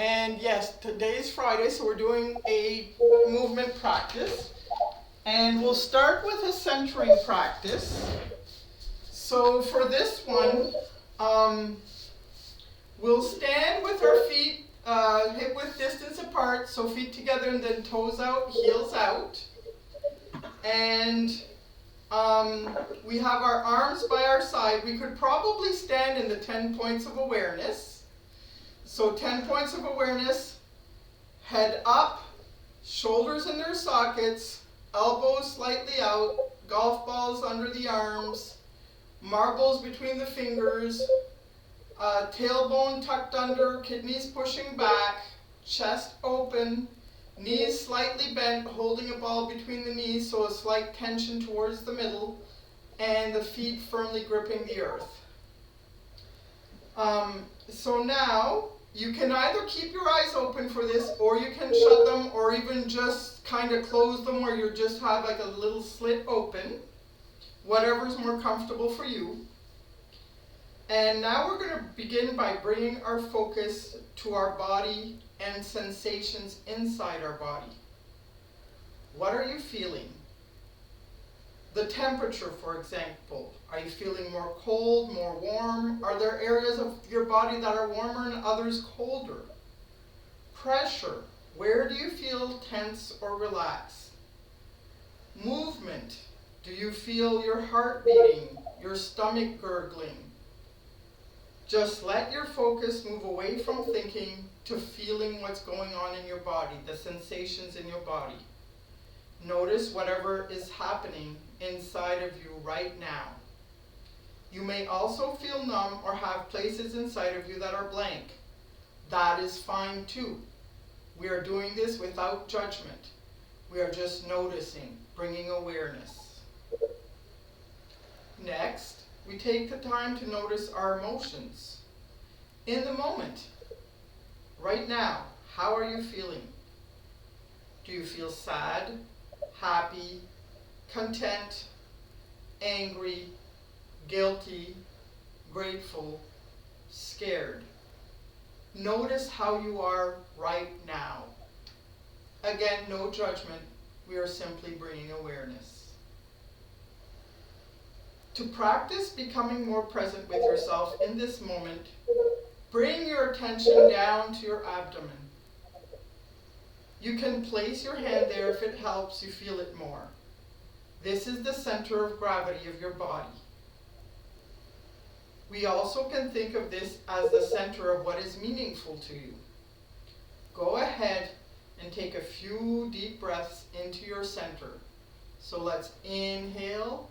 And yes, today is Friday, so we're doing a movement practice. And we'll start with a centering practice. So for this one, we'll stand with our feet hip width distance apart, so feet together and then toes out, heels out. And we have our arms by our side. We could probably stand in the 10 points of awareness. So 10 points of awareness, head up, shoulders in their sockets, elbows slightly out, golf balls under the arms, marbles between the fingers, tailbone tucked under, kidneys pushing back, chest open, knees slightly bent, holding a ball between the knees, so a slight tension towards the middle, and the feet firmly gripping the earth. So now, you can either keep your eyes open for this, or you can shut them, or even just kind of close them where you just have like a little slit open. Whatever's more comfortable for you. And now we're going to begin by bringing our focus to our body and sensations inside our body. What are you feeling? The temperature, for example. Are you feeling more cold, more warm? Are there areas of your body that are warmer and others colder? Pressure. Where do you feel tense or relaxed? Movement. Do you feel your heart beating, your stomach gurgling? Just let your focus move away from thinking to feeling what's going on in your body, the sensations in your body. Notice whatever is happening inside of you right now. You may also feel numb or have places inside of you that are blank. That is fine too. We are doing this without judgment. We are just noticing, bringing awareness. Next, we take the time to notice our emotions. In the moment, right now, how are you feeling? Do you feel sad, happy, content, angry, guilty, grateful, scared? Notice how you are right now. Again, no judgment. We are simply bringing awareness. To practice becoming more present with yourself in this moment, bring your attention down to your abdomen. You can place your hand there if it helps you feel it more. This is the center of gravity of your body. We also can think of this as the center of what is meaningful to you. Go ahead and take a few deep breaths into your center. So let's inhale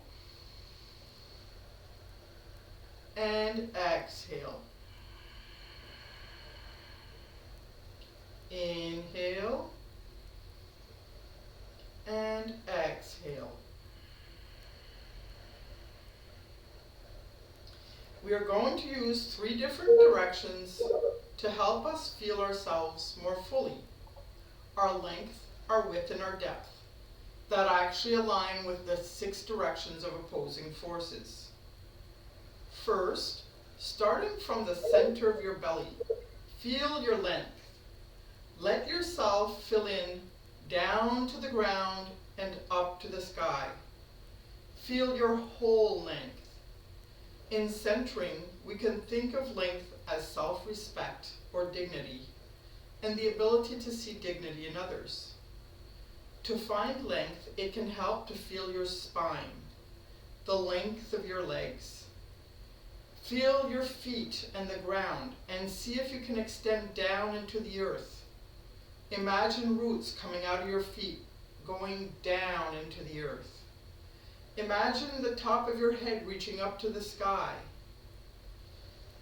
and exhale. Inhale and exhale. We are going to use 3 different directions to help us feel ourselves more fully. Our length, our width, and our depth, that actually align with the 6 directions of opposing forces. First, starting from the center of your belly, feel your length. Let yourself fill in down to the ground and up to the sky. Feel your whole length. In centering, we can think of length as self-respect or dignity, and the ability to see dignity in others. To find length, it can help to feel your spine, the length of your legs. Feel your feet and the ground, and see if you can extend down into the earth. Imagine roots coming out of your feet, going down into the earth. Imagine the top of your head reaching up to the sky.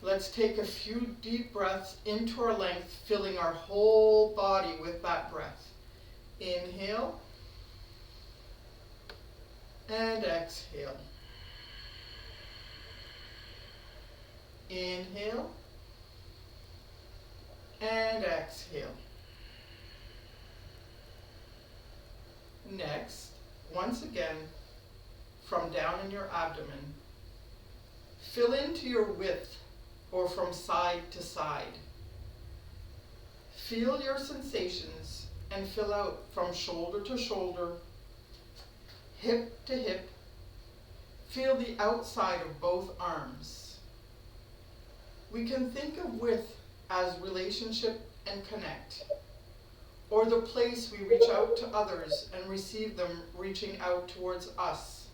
Let's take a few deep breaths into our length, filling our whole body with that breath. Inhale and exhale. Inhale and exhale. Next, once again, from down in your abdomen, fill into your width or from side to side. Feel your sensations and fill out from shoulder to shoulder, hip to hip. Feel the outside of both arms. We can think of width as relationship and connect, or the place we reach out to others and receive them reaching out towards us.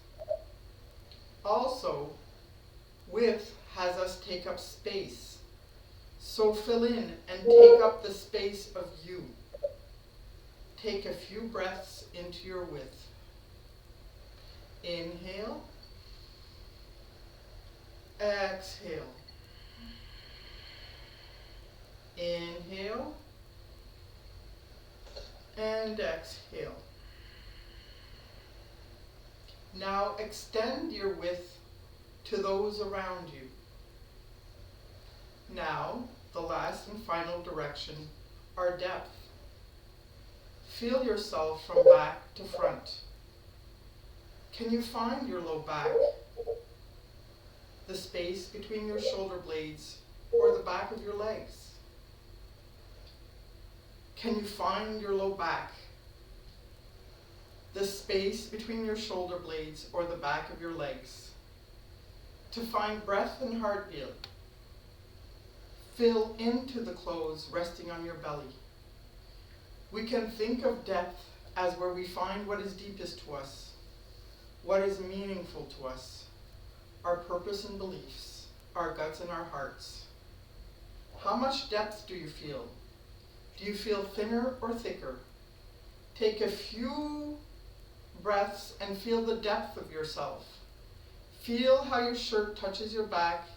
Also, width has us take up space, so fill in and take up the space of you. Take a few breaths into your width. Inhale. Exhale. Inhale. And exhale. Now extend your width to those around you. Now, the last and final direction, our depth. Feel yourself from back to front. Can you find your low back, the space between your shoulder blades, or the back of your legs? Can you find your low back, the space between your shoulder blades, or the back of your legs? To find breath and heartbeat, fill into the clothes resting on your belly. We can think of depth as where we find what is deepest to us, what is meaningful to us, our purpose and beliefs, our guts and our hearts. How much depth do you feel? Do you feel thinner or thicker? Take a few breaths and feel the depth of yourself. Feel how your shirt touches your back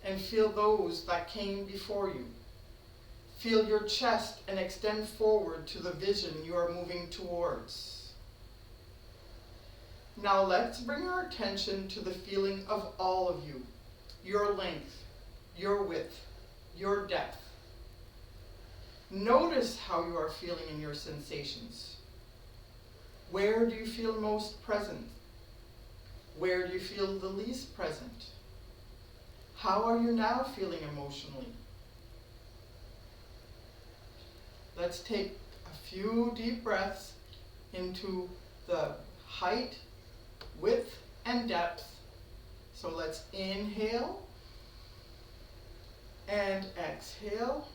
and feel those that came before you. Feel your chest and extend forward to the vision you are moving towards. Now let's bring our attention to the feeling of all of you, your length, your width, your depth. Notice how you are feeling in your sensations. Where do you feel most present? Where do you feel the least present? How are you now feeling emotionally? Let's take a few deep breaths into the height, width, and depth. So let's inhale and exhale.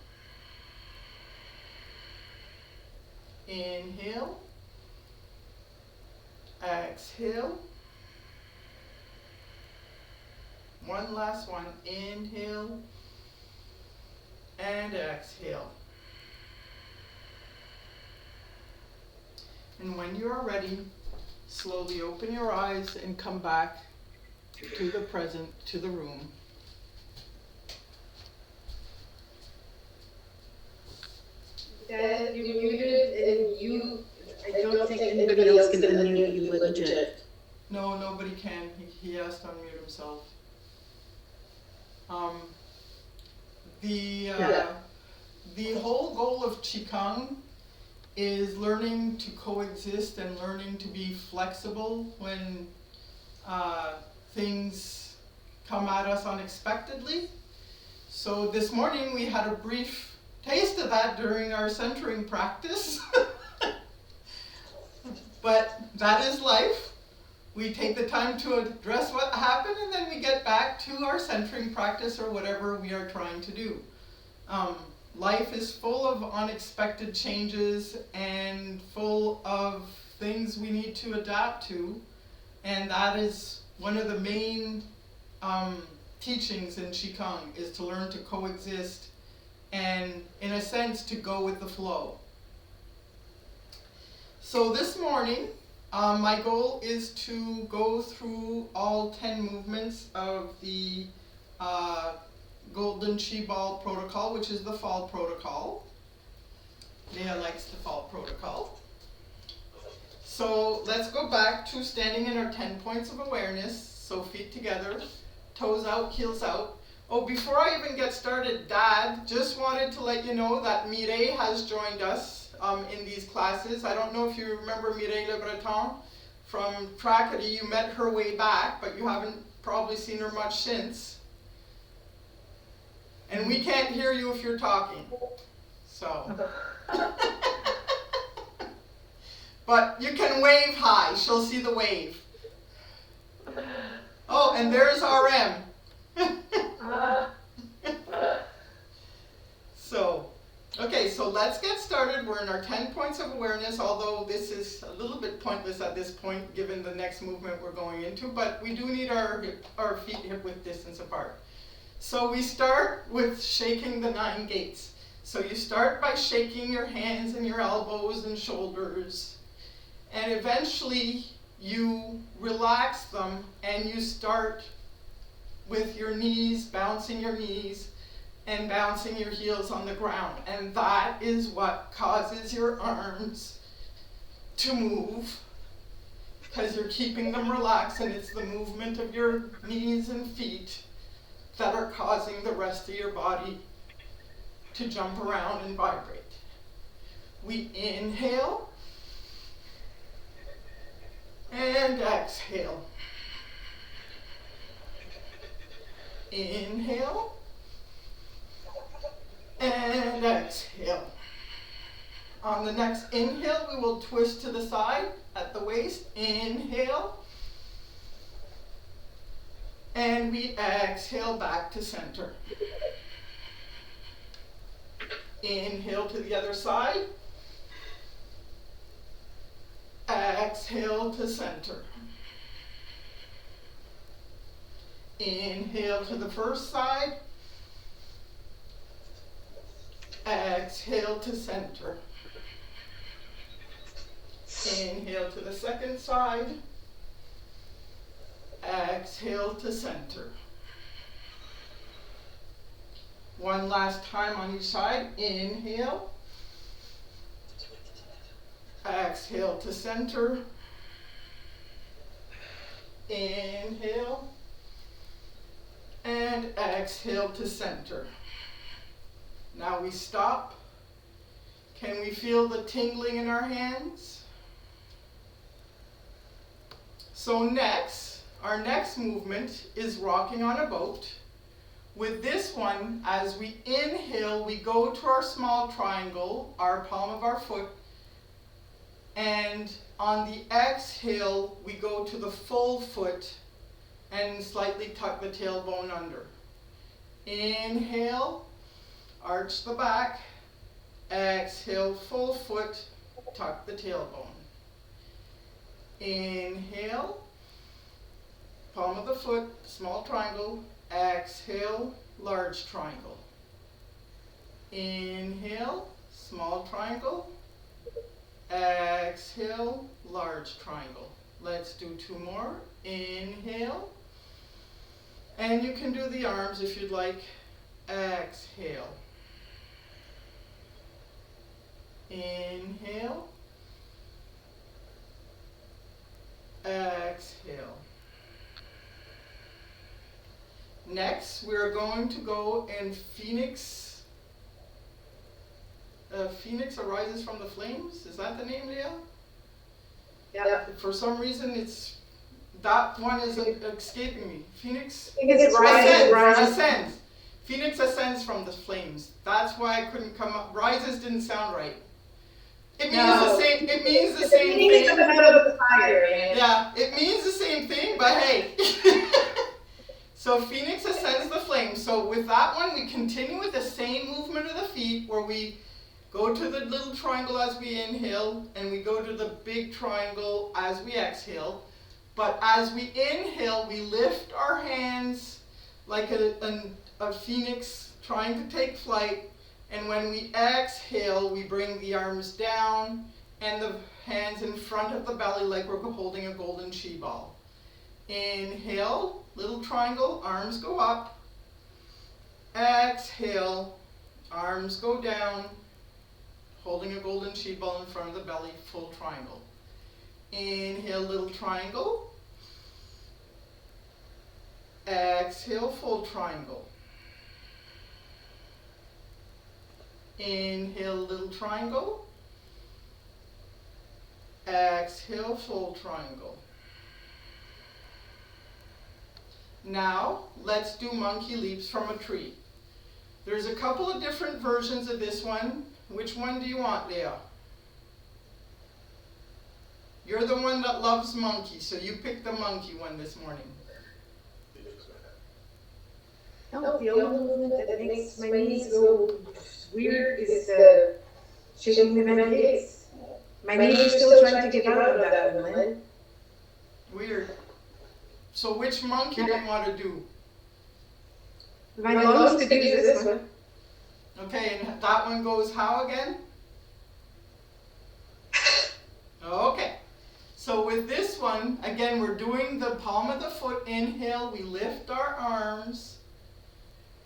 Inhale, exhale. One last one. Inhale and exhale. And when you are ready, slowly open your eyes and come back to the present, to the room. Dad, you're muted and I don't think anybody else can unmute you legit. No, nobody can. He has to unmute himself. The whole goal of Qigong is learning to coexist and learning to be flexible when things come at us unexpectedly. So this morning we had a brief taste of that during our centering practice. But that is life. We take the time to address what happened and then we get back to our centering practice or whatever we are trying to do. Life is full of unexpected changes and full of things we need to adapt to, and that is one of the main teachings in Qigong, is to learn to coexist and, in a sense, to go with the flow. So this morning, my goal is to go through all 10 movements of the Golden Chi Ball protocol, which is the fall protocol. Leah likes the fall protocol. So let's go back to standing in our 10 points of awareness. So feet together, toes out, heels out. Oh, before I even get started, Dad, just wanted to let you know that Mireille has joined us in these classes. I don't know if you remember Mireille Le Breton from Tracadie. You met her way back, but you haven't probably seen her much since. And we can't hear you if you're talking. So. But you can wave high. She'll see the wave. Oh, and there's RM. So, okay, so let's get started. We're in our 10 points of awareness, although this is a little bit pointless at this point given the next movement we're going into, but we do need our feet hip-width distance apart. So we start with shaking the 9 gates. So you start by shaking your hands and your elbows and shoulders, and eventually you relax them and you start with your knees, bouncing your knees and bouncing your heels on the ground. And that is what causes your arms to move, because you're keeping them relaxed, and it's the movement of your knees and feet that are causing the rest of your body to jump around and vibrate. We inhale and exhale. Inhale and exhale. On the next inhale, we will twist to the side at the waist. Inhale. And we exhale back to center. Inhale to the other side. Exhale to center. Inhale to the first side. Exhale to center. Inhale to the second side. Exhale to center. One last time on each side. Inhale. Exhale to center. Inhale. And exhale to center. Now we stop. Can we feel the tingling in our hands? So next, our next movement is rocking on a boat. With this one, as we inhale, we go to our small triangle, our palm of our foot, and on the exhale, we go to the full foot and slightly tuck the tailbone under. Inhale, arch the back. Exhale, full foot, tuck the tailbone. Inhale, palm of the foot, small triangle. Exhale, large triangle. Inhale, small triangle. Exhale, large triangle. Let's do 2 more. Inhale. And you can do the arms if you'd like. Exhale. Inhale. Exhale. Next, we're going to go in Phoenix. Phoenix arises from the flames. Is that the name, Leah? Yeah. For some reason, that one is escaping me. Phoenix ascends. Phoenix ascends from the flames. That's why I couldn't come up. Rises didn't sound right. It means the same. It means the same thing. Out of the fire, yeah, it means the same thing, but hey. So Phoenix ascends the flames. So with that one, we continue with the same movement of the feet, where we go to the little triangle as we inhale, and we go to the big triangle as we exhale. But as we inhale, we lift our hands like a phoenix trying to take flight. And when we exhale, we bring the arms down and the hands in front of the belly like we're holding a golden chi ball. Inhale, little triangle, arms go up. Exhale, arms go down, holding a golden chi ball in front of the belly, full triangle. Inhale, little triangle. Exhale, full triangle. Inhale, little triangle. Exhale, full triangle. Now, let's do monkey leaps from a tree. There's a couple of different versions of this one. Which one do you want, Leah? You're the one that loves monkey, so you picked the monkey one this morning. No, the only movement that makes my knees go weird is the shaking the gaze. My knees are still trying to get out of that one. Weird. So which monkey do you want to do? My lungs could use this one. Okay, and that one goes how again? Okay. So with this one, again, we're doing the palm of the foot. Inhale, we lift our arms.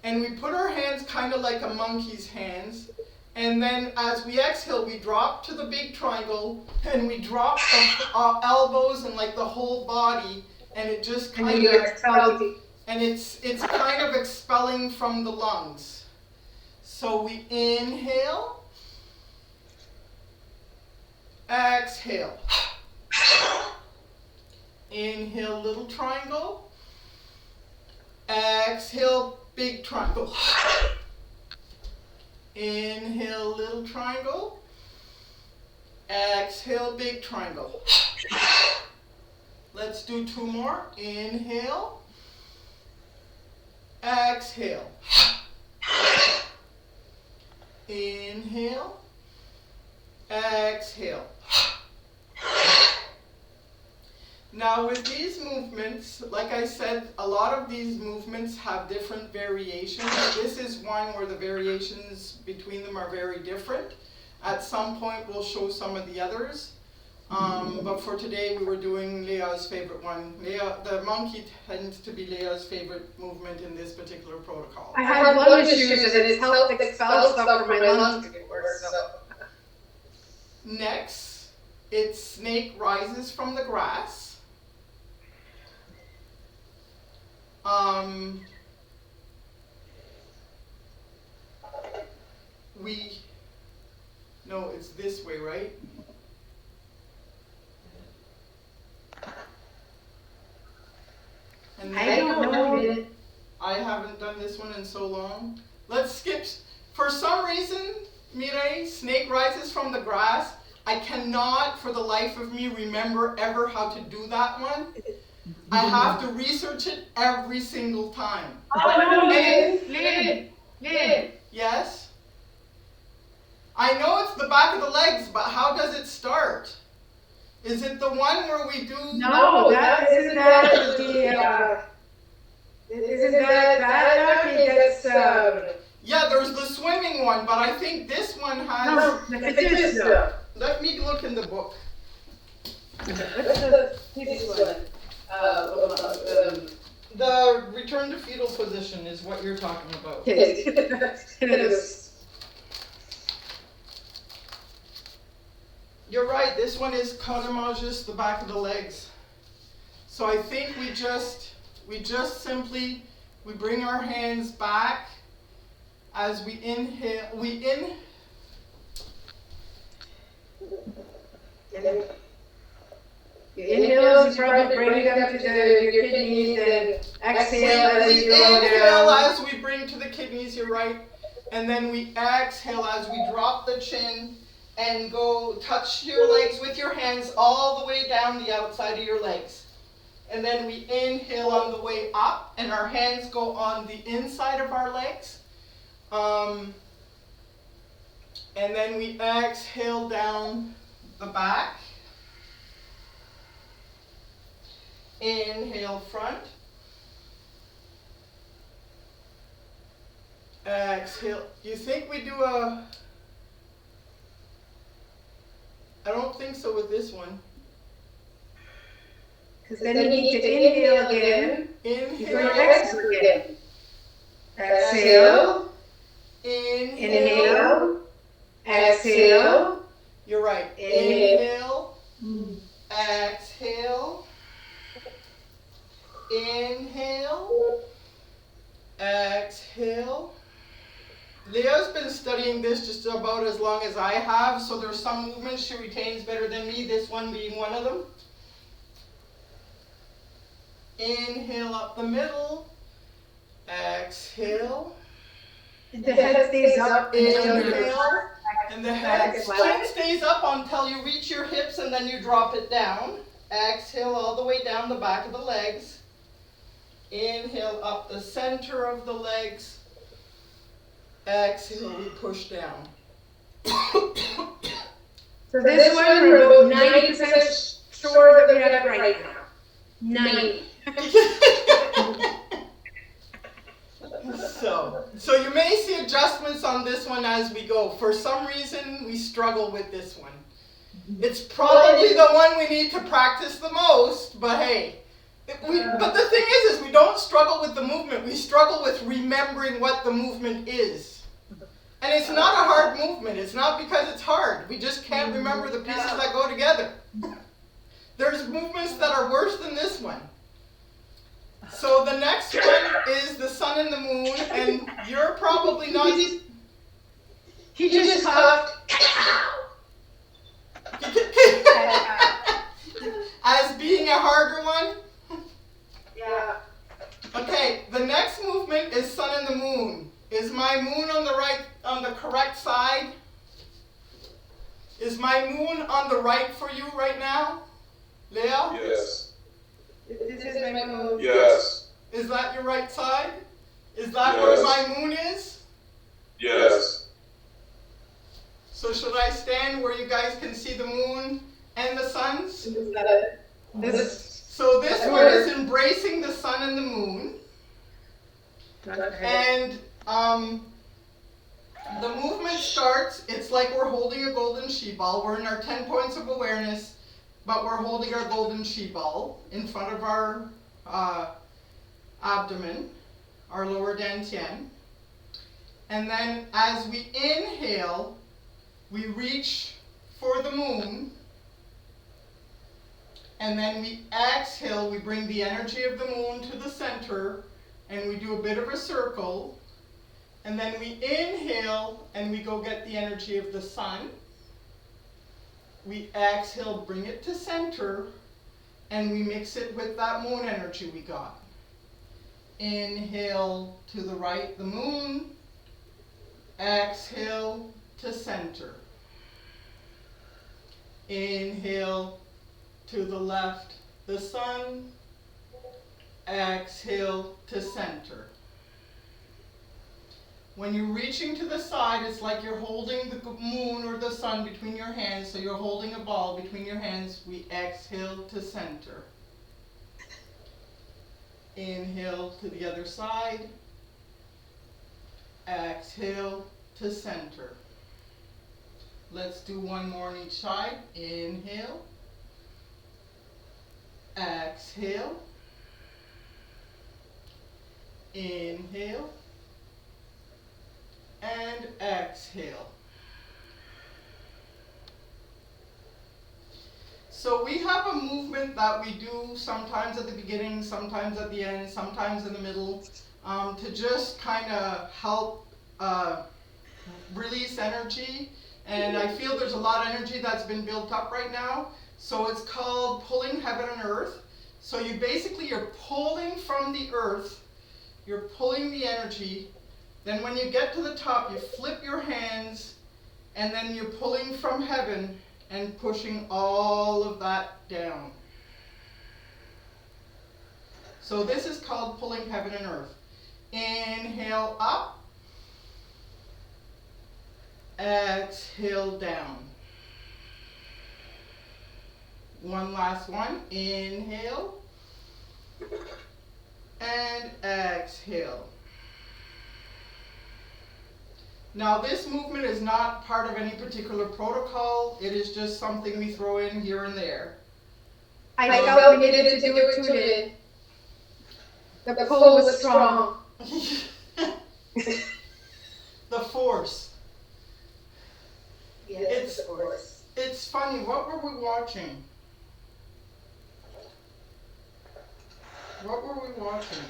And we put our hands kind of like a monkey's hands. And then as we exhale, we drop to the big triangle. And we drop the elbows and like the whole body. And it just kind of... And it's kind of expelling from the lungs. So we inhale. Exhale. Inhale, little triangle. Exhale, big triangle. Inhale, little triangle. Exhale, big triangle. Let's do two more. Inhale. Exhale. Inhale. Exhale. Now with these movements, like I said, a lot of these movements have different variations. This is one where the variations between them are very different. At some point we'll show some of the others. But for today we were doing Leah's favorite one. The monkey tends to be Leah's favorite movement in this particular protocol. I had lung issues and it's helped expel stuff from my lungs to get worse. Next, it's snake rises from the grass. No, it's this way, right? And I don't know. I haven't done this one in so long. Let's skip. For some reason, Mireille, snake rises from the grass. I cannot, for the life of me, remember ever how to do that one. I have to research it every single time. Oh, no, Lynn. Yes? I know it's the back of the legs, but how does it start? Is it the one where we do... No, that isn't that okay, that's... Yeah, there's the swimming one, but I think this one has... No, this one. Let me look in the book. What's this one? The return to fetal position is what you're talking about. You're right, this one is Kadamajas, the back of the legs. So I think we just simply, we bring our hands back as we inhale, You inhale, you probably bring them to your kidneys, and exhale as you go down. As we bring to the kidneys, you're right. And then we exhale as we drop the chin and go touch your legs with your hands all the way down the outside of your legs. And then we inhale on the way up, and our hands go on the inside of our legs. And then we exhale down the back. Inhale front. Exhale. You think we do a... I don't think so with this one. Because then you need to inhale again. Inhale. Exhale again. Exhale. Inhale. Exhale. You're right. Inhale. Exhale. Inhale. Exhale. Leah's been studying this just about as long as I have, so there's some movements she retains better than me, this one being one of them. Inhale up the middle. Exhale. The head stays up. Inhale. And the head chin stays up until you reach your hips and then you drop it down. Exhale all the way down the back of the legs. Inhale up the center of the legs. Exhale, we push down. So this one we're about 90% sure that we have it right now. 90. So you may see adjustments on this one as we go. For some reason, we struggle with this one. It's probably the one we need to practice the most, but hey. But the thing is we don't struggle with the movement. We struggle with remembering what the movement is. And it's not a hard movement. It's not because it's hard. We just can't remember the pieces that go together. There's movements that are worse than this one. So the next one is the sun and the moon, and you're probably not... He just coughed. As being a harder one? Yeah. Okay, the next movement is sun and the moon. Is my moon on the correct side? Is my moon on the right for you right now? Leah? Yes. This is my moon. Yes. Is that your right side? Is that Yes. where my moon is? Yes. So should I stand where you guys can see the moon and the suns? So this one is embracing the sun and the moon. And the movement starts, it's like we're holding a golden she ball. We're in our 10 points of awareness, but we're holding our golden she ball in front of our abdomen, our lower dantian. And then as we inhale, we reach for the moon. And then we exhale, we bring the energy of the moon to the center, and we do a bit of a circle. And then we inhale, and we go get the energy of the sun. We exhale, bring it to center, and we mix it with that moon energy we got. Inhale to the right, the moon. Exhale to center. Inhale to the left, the sun. Exhale to center. When you're reaching to the side, it's like you're holding the moon or the sun between your hands, so you're holding a ball between your hands. We exhale to center. Inhale to the other side. Exhale to center. Let's do one more on each side. Inhale. Exhale. Inhale. And exhale. So we have a movement that we do sometimes at the beginning, sometimes at the end, sometimes in the middle, to just kind of help release energy. And I feel there's a lot of energy that's been built up right now. So it's called pulling heaven and earth. So you're pulling from the earth, you're pulling the energy. Then when you get to the top, you flip your hands, and then you're pulling from heaven and pushing all of that down. So this is called pulling heaven and earth. Inhale up. Exhale down. One last one. Inhale. And exhale. Now this movement is not part of any particular protocol. It is just something we throw in here and there. I felt we needed to do it today. The pull was strong. The force. Yes, the force. It's funny, what were we watching? What were we watching?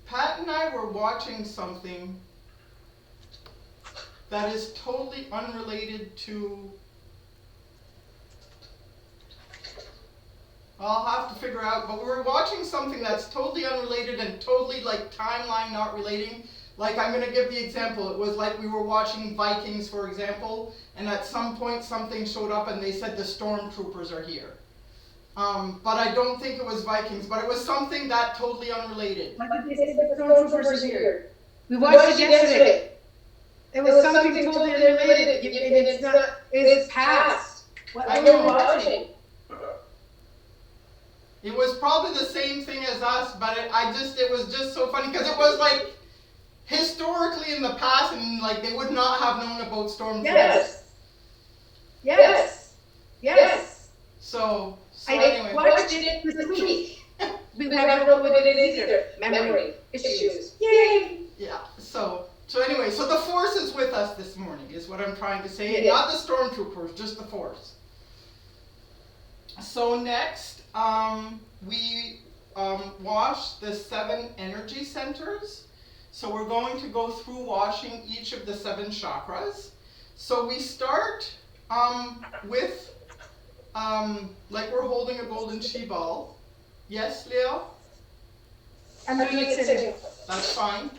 Pat and I were watching something that is totally unrelated to... I'll have to figure out, but we were watching something that's totally unrelated and totally like timeline not relating. Like, I'm going to give the example. It was like we were watching Vikings, for example, and at some point something showed up and they said the stormtroopers are here. But I don't think it was Vikings, but it was something that totally unrelated. Why did they say the stormtroopers are here? We watched it yesterday. It was something totally unrelated, and it's not, it's past. What I were know. we watching? It was probably the same thing as us, but it was just so funny because it was like historically in the past, and like they would not have known about stormtroopers. Yes. Yes. Yes. So I anyway. watched it this week. We haven't known what it is either. Memory issues. Yay! Yeah. So anyway, so the Force is with us this morning, is what I'm trying to say, and Yeah. not the stormtroopers, just the Force. So next, we wash the 7 energy centers. So we're going to go through washing each of the 7 chakras. So we start with like we're holding a golden chi ball. Yes, Leo? I'm doing it sitting. That's fine.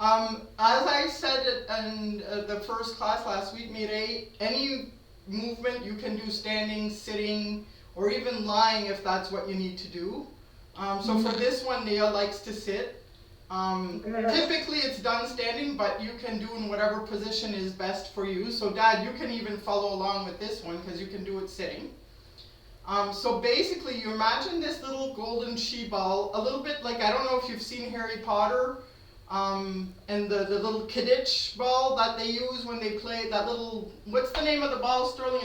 As I said in the first class last week, Mireille, any movement you can do standing, sitting, or even lying if that's what you need to do. So for this one, Nia likes to sit. Typically it's done standing, but you can do in whatever position is best for you. So Dad, you can even follow along with this one because you can do it sitting. So basically you imagine this little golden chi ball, a little bit like, I don't know if you've seen Harry Potter, and the little Quidditch ball that they use when they play that little, what's the name of the ball, Sterling?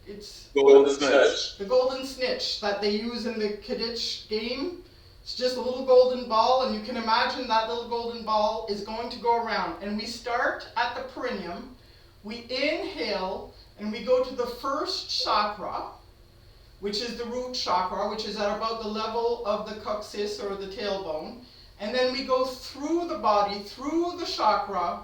It's Golden snitch. the golden snitch that they use in the Quidditch game. It's just a little golden ball, and you can imagine that little golden ball is going to go around. And we start at the perineum, we inhale, and we go to the first chakra, which is the root chakra, which is at about the level of the coccyx or the tailbone. And then we go through the body, through the chakra,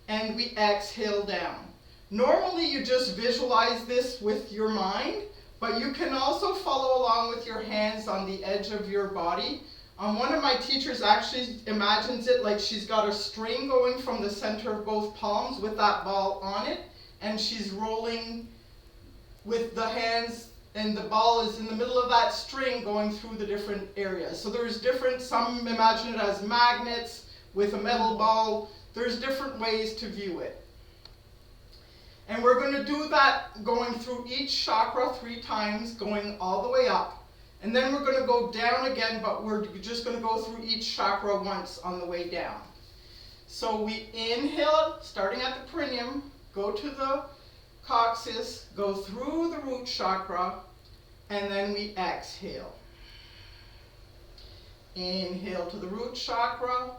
and we exhale down. Normally you just visualize this with your mind, but you can also follow along with your hands on the edge of your body. One of my teachers actually imagines it like she's got a string going from the center of both palms with that ball on it, and she's rolling with the hands, and the ball is in the middle of that string going through the different areas. So there's different, some imagine it as magnets with a metal ball. There's different ways to view it. And we're going to do that going through each chakra 3 times, going all the way up. And then we're going to go down again, but we're just going to go through each chakra once on the way down. So we inhale, starting at the perineum, go to the coccyx, go through the root chakra, and then we exhale. Inhale to the root chakra,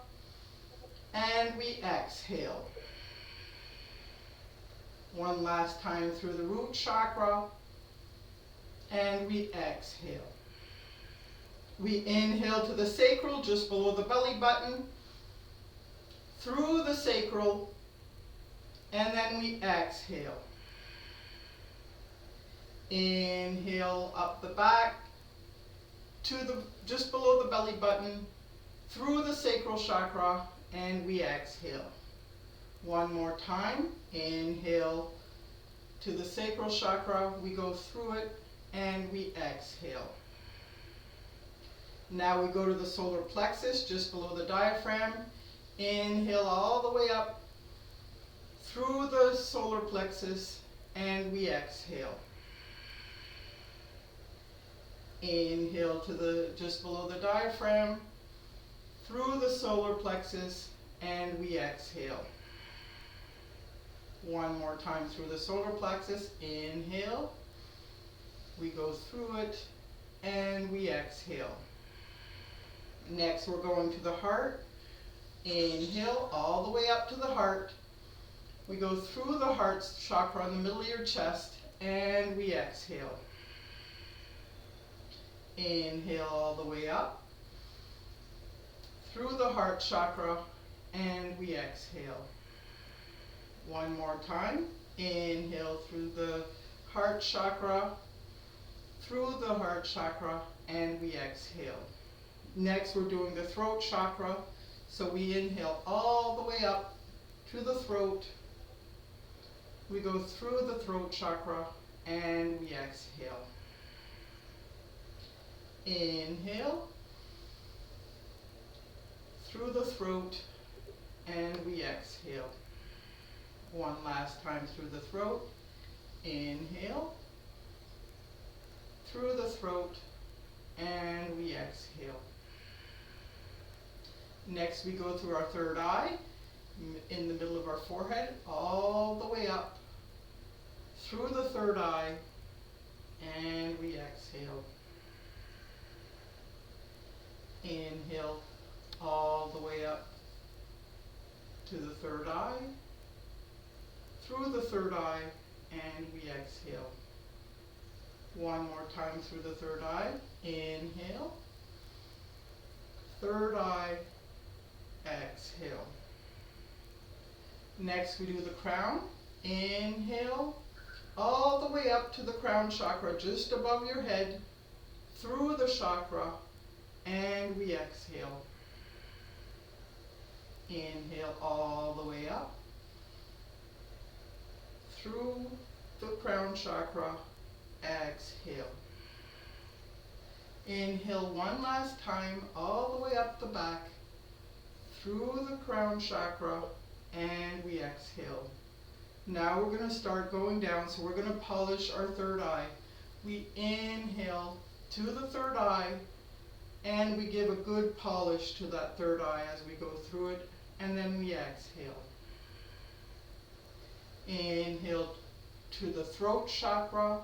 and we exhale. One last time through the root chakra, and we exhale. We inhale to the sacral, just below the belly button, through the sacral, and then we exhale. Inhale up the back, to just below the belly button, through the sacral chakra, and we exhale. One more time. Inhale to the sacral chakra, we go through it, and we exhale. Now we go to the solar plexus, just below the diaphragm. Inhale all the way up through the solar plexus, and we exhale. Inhale to just below the diaphragm, through the solar plexus, and we exhale. One more time through the solar plexus. Inhale, we go through it, and we exhale. Next we're going to the heart. Inhale all the way up to the heart. We go through the heart chakra in the middle of your chest, and we exhale. Inhale all the way up through the heart chakra, and we exhale. One more time. Inhale through the heart chakra, through the heart chakra, and we exhale. Next we're doing the throat chakra. So we inhale all the way up to the throat. We go through the throat chakra and we exhale. Inhale through the throat and we exhale. One last time through the throat. Inhale through the throat and we exhale. Next we go through our third eye, in the middle of our forehead, all the way up through the third eye, and we exhale. Inhale all the way up to the third eye, through the third eye, and we exhale. One more time through the third eye. Inhale, third eye, exhale. Next we do the crown. Inhale all the way up to the crown chakra, just above your head, through the chakra, and we exhale. Inhale all the way up through the crown chakra, exhale. Inhale one last time all the way up the back through the crown chakra, and we exhale. Now we're going to start going down, so we're going to polish our third eye. We inhale to the third eye and we give a good polish to that third eye as we go through it, and then we exhale. Inhale to the throat chakra.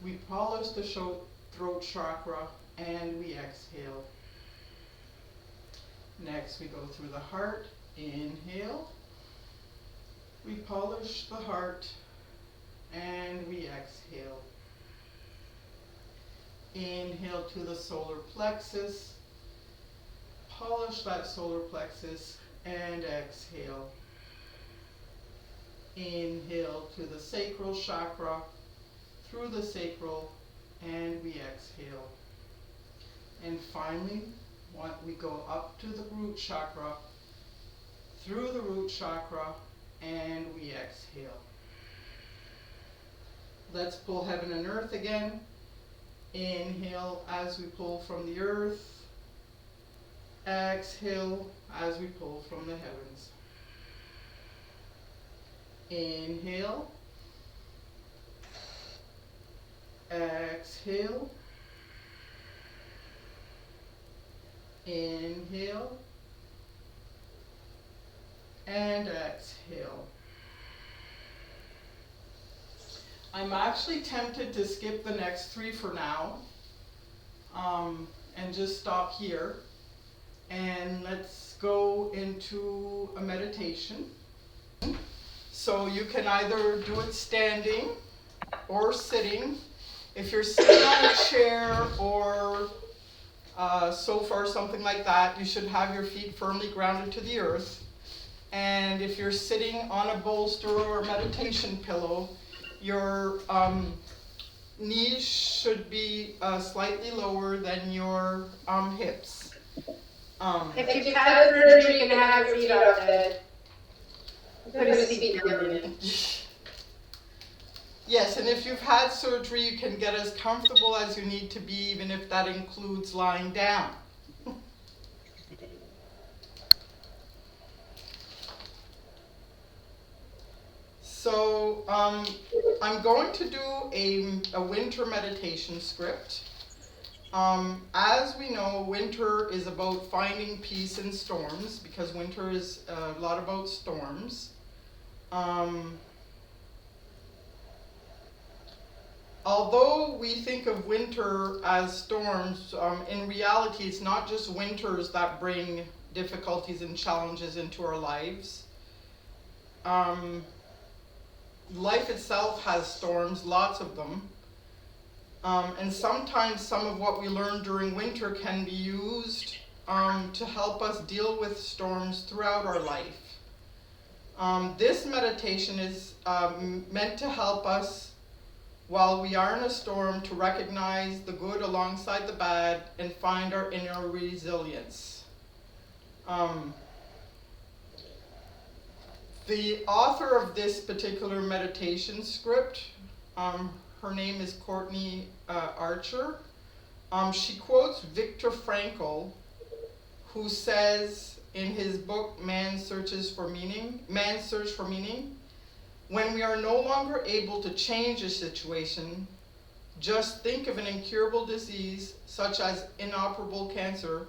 We polish the throat chakra and we exhale. Next we go through the heart. Inhale. We polish the heart and we exhale. Inhale to the solar plexus. Polish that solar plexus and exhale. Inhale to the sacral chakra, through the sacral, and we exhale. And finally, we go up to the root chakra, through the root chakra, and we exhale. Let's pull heaven and earth again. Inhale as we pull from the earth. Exhale as we pull from the heavens. Inhale. Exhale. Inhale. And exhale. I'm actually tempted to skip the next three for now, and just stop here. And let's go into a meditation. So you can either do it standing or sitting. If you're sitting on a chair or sofa or something like that, you should have your feet firmly grounded to the earth. And if you're sitting on a bolster or a meditation pillow, your knees should be slightly lower than your hips. If you've had surgery, you can have your feet off the put a seat down in it. Yes, and if you've had surgery, you can get as comfortable as you need to be, even if that includes lying down. So I'm going to do a winter meditation script. As we know, winter is about finding peace in storms, because winter is a lot about storms. Although we think of winter as storms, in reality it's not just winters that bring difficulties and challenges into our lives. Life itself has storms, lots of them. And sometimes some of what we learn during winter can be used to help us deal with storms throughout our life. This meditation is meant to help us while we are in a storm to recognize the good alongside the bad and find our inner resilience. Um, the author of this particular meditation script, her name is Courtney Archer. She quotes Viktor Frankl, who says in his book Man's Search for Meaning, when we are no longer able to change a situation, just think of an incurable disease such as inoperable cancer,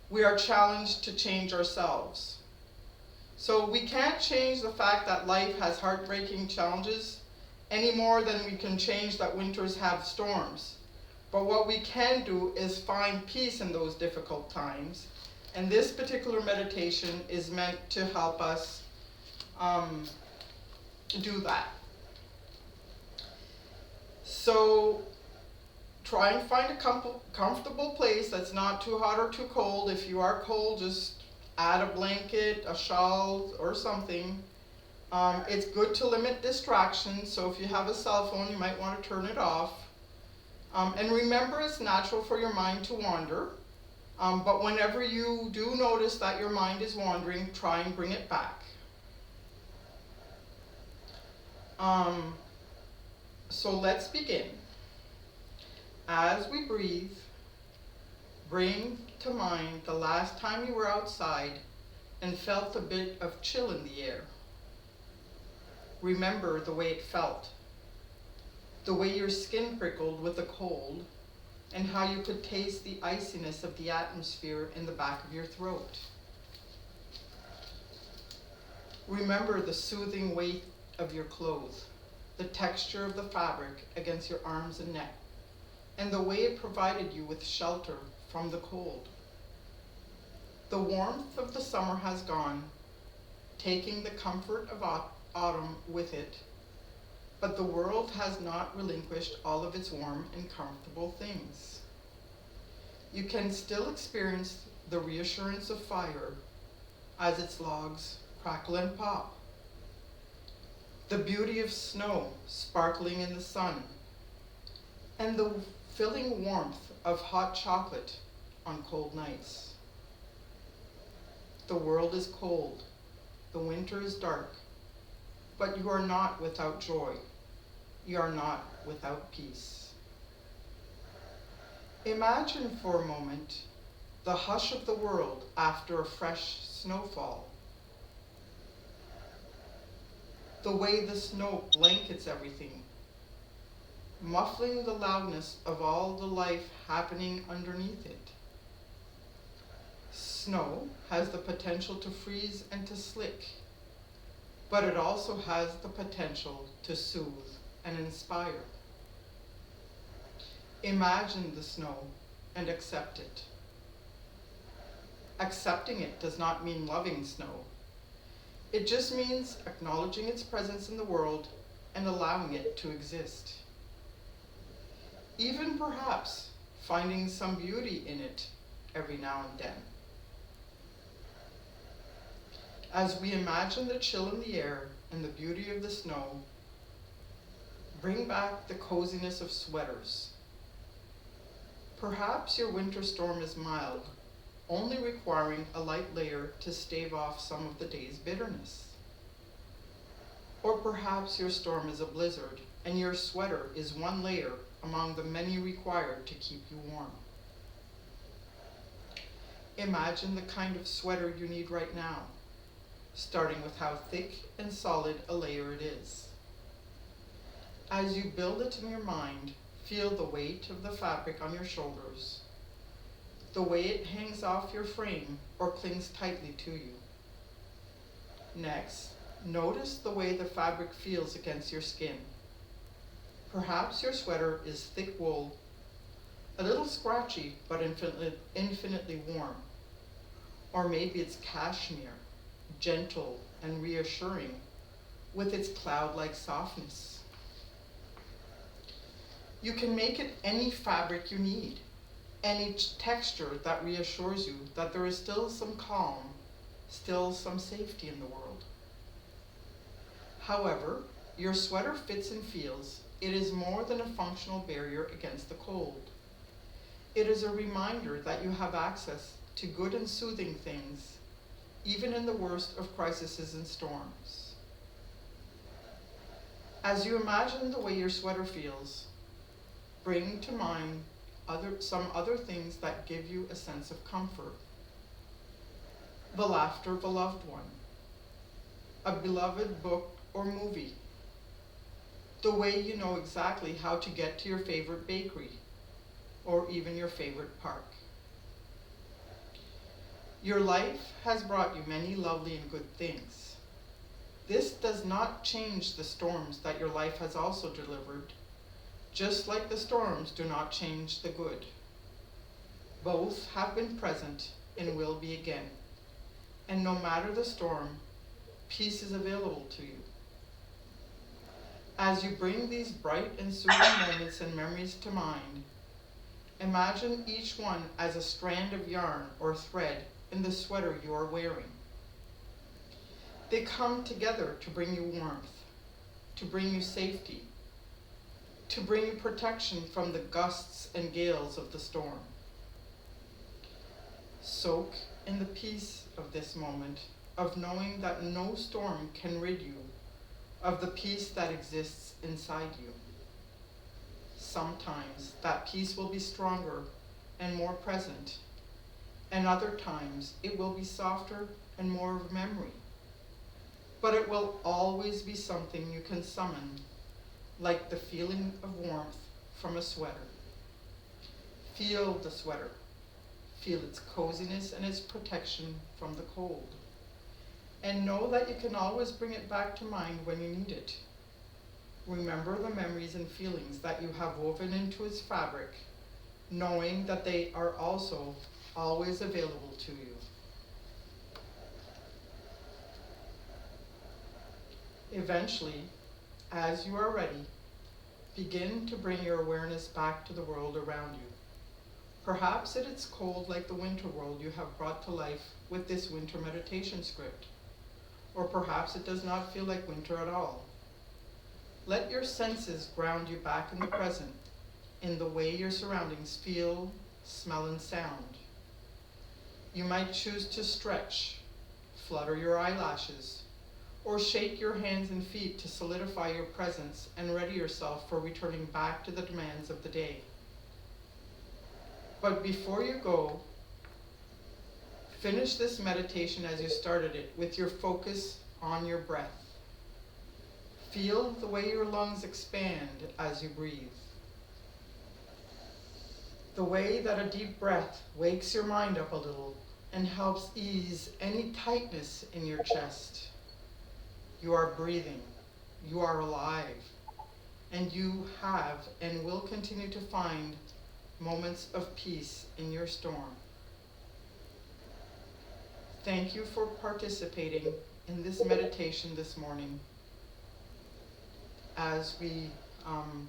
we are challenged to change ourselves. So we can't change the fact that life has heartbreaking challenges any more than we can change that winters have storms. But what we can do is find peace in those difficult times. And this particular meditation is meant to help us do that. So try and find a comfortable place that's not too hot or too cold. If you are cold, just add a blanket, a shawl, or something. It's good to limit distractions, so if you have a cell phone, you might want to turn it off. And remember, it's natural for your mind to wander, but whenever you do notice that your mind is wandering, try and bring it back. So let's begin. As we breathe, bring to mind the last time you were outside and felt a bit of chill in the air. Remember the way it felt, the way your skin prickled with the cold, and how you could taste the iciness of the atmosphere in the back of your throat. Remember the soothing weight of your clothes, the texture of the fabric against your arms and neck, and the way it provided you with shelter from the cold. The warmth of the summer has gone, taking the comfort of autumn with it, but the world has not relinquished all of its warm and comfortable things. You can still experience the reassurance of fire as its logs crackle and pop, the beauty of snow sparkling in the sun, and the filling warmth of hot chocolate on cold nights. The world is cold, the winter is dark, but you are not without joy. You are not without peace. Imagine for a moment the hush of the world after a fresh snowfall. The way the snow blankets everything, muffling the loudness of all the life happening underneath it. Snow has the potential to freeze and to slick, but it also has the potential to soothe and inspire. Imagine the snow and accept it. Accepting it does not mean loving snow. It just means acknowledging its presence in the world and allowing it to exist. Even perhaps finding some beauty in it every now and then. As we imagine the chill in the air and the beauty of the snow, bring back the coziness of sweaters. Perhaps your winter storm is mild, only requiring a light layer to stave off some of the day's bitterness. Or perhaps your storm is a blizzard, and your sweater is one layer among the many required to keep you warm. Imagine the kind of sweater you need right now, starting with how thick and solid a layer it is. As you build it in your mind, feel the weight of the fabric on your shoulders, the way it hangs off your frame or clings tightly to you. Next, notice the way the fabric feels against your skin. Perhaps your sweater is thick wool, a little scratchy but infinitely warm. Or maybe it's cashmere, gentle and reassuring with its cloud-like softness. You can make it any fabric you need, any texture that reassures you that there is still some calm, still some safety in the world. However, your sweater fits and feels. It is more than a functional barrier against the cold. It is a reminder that you have access to good and soothing things, even in the worst of crises and storms. As you imagine the way your sweater feels, bring to mind some other things that give you a sense of comfort. The laughter of a loved one, a beloved book or movie, the way you know exactly how to get to your favorite bakery, or even your favorite park. Your life has brought you many lovely and good things. This does not change the storms that your life has also delivered, just like the storms do not change the good. Both have been present and will be again. And no matter the storm, peace is available to you. As you bring these bright and soothing moments and memories to mind, imagine each one as a strand of yarn or thread in the sweater you are wearing. They come together to bring you warmth, to bring you safety, to bring you protection from the gusts and gales of the storm. Soak in the peace of this moment, of knowing that no storm can rid you of the peace that exists inside you. Sometimes that peace will be stronger and more present, and other times it will be softer and more of memory. But it will always be something you can summon, like the feeling of warmth from a sweater. Feel the sweater. Feel its coziness and its protection from the cold. And know that you can always bring it back to mind when you need it. Remember the memories and feelings that you have woven into its fabric, knowing that they are also always available to you. Eventually, as you are ready, begin to bring your awareness back to the world around you. Perhaps it is cold like the winter world you have brought to life with this winter meditation script. Or perhaps it does not feel like winter at all. Let your senses ground you back in the present, in the way your surroundings feel, smell, and sound. You might choose to stretch, flutter your eyelashes, or shake your hands and feet to solidify your presence and ready yourself for returning back to the demands of the day. But before you go, finish this meditation as you started it, with your focus on your breath. Feel the way your lungs expand as you breathe. The way that a deep breath wakes your mind up a little and helps ease any tightness in your chest. You are breathing, you are alive, and you have and will continue to find moments of peace in your storm. Thank you for participating in this meditation this morning as we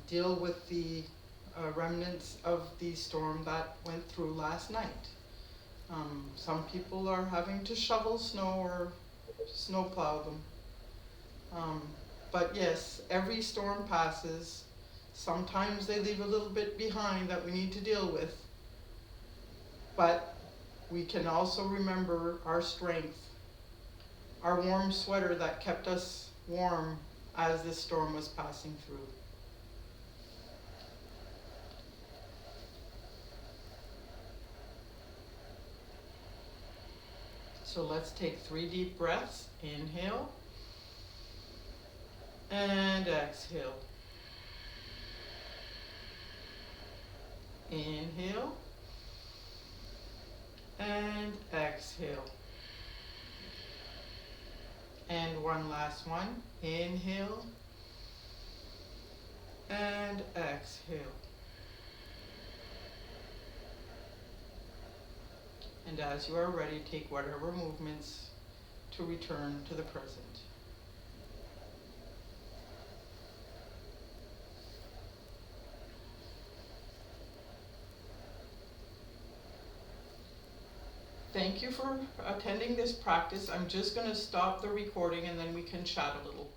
deal with the remnants of the storm that went through last night. Some people are having to shovel snow or snowplow them. But yes, every storm passes. Sometimes they leave a little bit behind that we need to deal with. But we can also remember our strength, our warm sweater that kept us warm as this storm was passing through. So let's take 3 deep breaths. Inhale and exhale. Inhale and exhale. And one last one. Inhale and exhale. And as you are ready, take whatever movements to return to the present. Thank you for attending this practice. I'm just going to stop the recording and then we can chat a little.